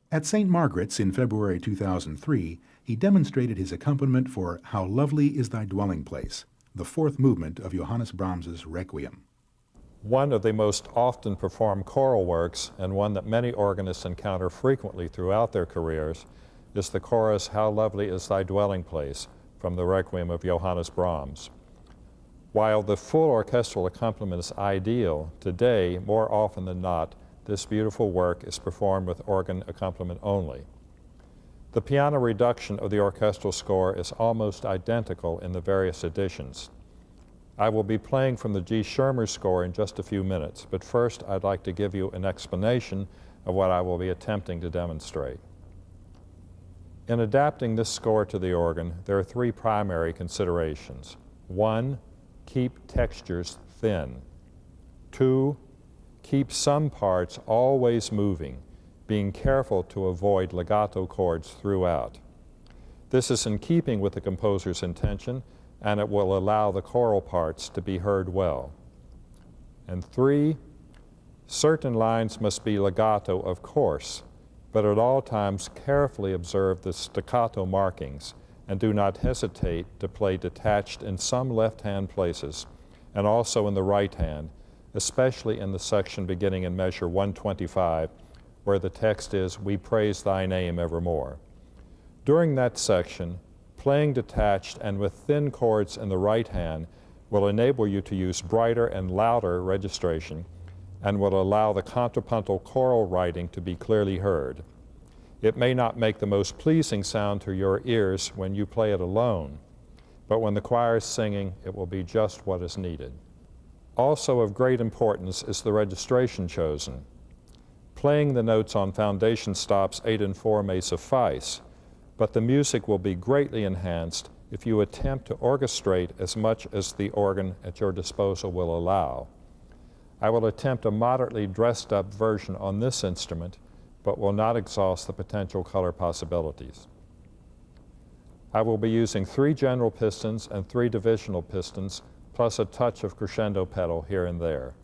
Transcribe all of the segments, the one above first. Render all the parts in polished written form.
At St. Margaret's in February 2003, he demonstrated his accompaniment for How Lovely Is Thy Dwelling Place, the fourth movement of Johannes Brahms's Requiem. One of the most often performed choral works, and one that many organists encounter frequently throughout their careers, is the chorus How Lovely Is Thy Dwelling Place from the Requiem of Johannes Brahms. While the full orchestral accompaniment is ideal, today, more often than not, this beautiful work is performed with organ accompaniment only. The piano reduction of the orchestral score is almost identical in the various editions. I will be playing from the G. Schirmer score in just a few minutes, but first I'd like to give you an explanation of what I will be attempting to demonstrate. In adapting this score to the organ, there are three primary considerations. 1, keep textures thin. 2, keep some parts always moving, being careful to avoid legato chords throughout. This is in keeping with the composer's intention, and it will allow the choral parts to be heard well. And 3, certain lines must be legato, of course, but at all times carefully observe the staccato markings and do not hesitate to play detached in some left-hand places and also in the right hand, especially in the section beginning in measure 125, where the text is, "We praise thy name evermore." During that section, playing detached and with thin chords in the right hand will enable you to use brighter and louder registration and will allow the contrapuntal choral writing to be clearly heard. It may not make the most pleasing sound to your ears when you play it alone, but when the choir is singing, it will be just what is needed. Also of great importance is the registration chosen. Playing the notes on foundation stops 8 and 4 may suffice, but the music will be greatly enhanced if you attempt to orchestrate as much as the organ at your disposal will allow. I will attempt a moderately dressed up version on this instrument, but will not exhaust the potential color possibilities. I will be using 3 general pistons and 3 divisional pistons, plus a touch of crescendo pedal here and there.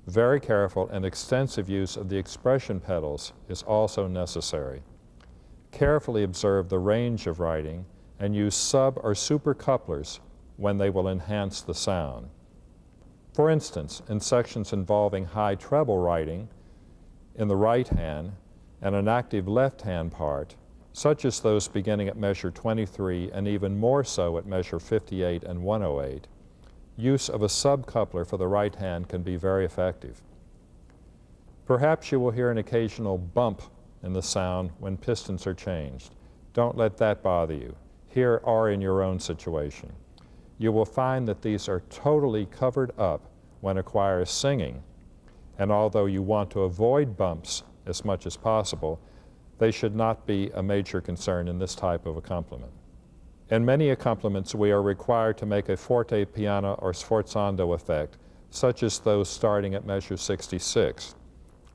Very careful and extensive use of the expression pedals is also necessary. Carefully observe the range of writing and use sub or super couplers when they will enhance the sound. For instance, in sections involving high treble writing in the right hand and an active left hand part, such as those beginning at measure 23 and even more so at measure 58 and 108, use of a sub-coupler for the right hand can be very effective. Perhaps you will hear an occasional bump in the sound when pistons are changed. Don't let that bother you, here or in your own situation. You will find that these are totally covered up when a choir is singing, and although you want to avoid bumps as much as possible, they should not be a major concern in this type of accompaniment. In many accompaniments, we are required to make a forte piano or sforzando effect, such as those starting at measure 66.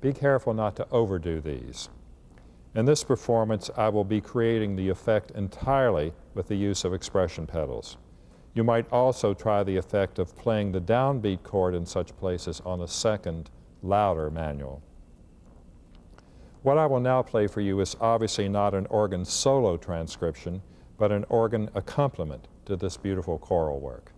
Be careful not to overdo these. In this performance, I will be creating the effect entirely with the use of expression pedals. You might also try the effect of playing the downbeat chord in such places on a second, louder manual. What I will now play for you is obviously not an organ solo transcription, but an organ accompaniment to this beautiful choral work.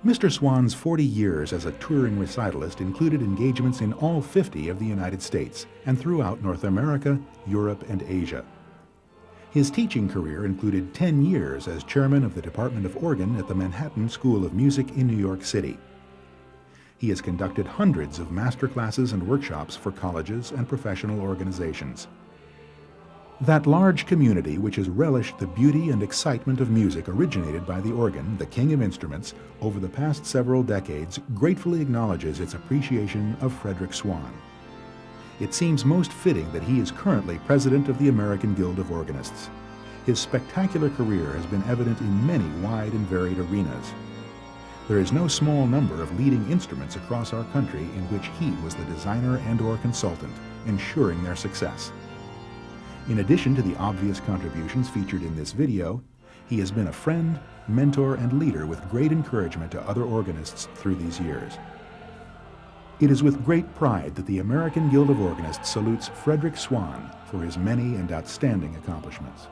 Mr. Swann's 40 years as a touring recitalist included engagements in all 50 of the United States and throughout North America, Europe, and Asia. His teaching career included 10 years as chairman of the Department of Organ at the Manhattan School of Music in New York City. He has conducted hundreds of masterclasses and workshops for colleges and professional organizations. That large community which has relished the beauty and excitement of music originated by the organ, the king of instruments, over the past several decades gratefully acknowledges its appreciation of Frederick Swann. It seems most fitting that he is currently president of the American Guild of Organists. His spectacular career has been evident in many wide and varied arenas. There is no small number of leading instruments across our country in which he was the designer and/or consultant, ensuring their success. In addition to the obvious contributions featured in this video, he has been a friend, mentor, and leader with great encouragement to other organists through these years. It is with great pride that the American Guild of Organists salutes Frederick Swann for his many and outstanding accomplishments.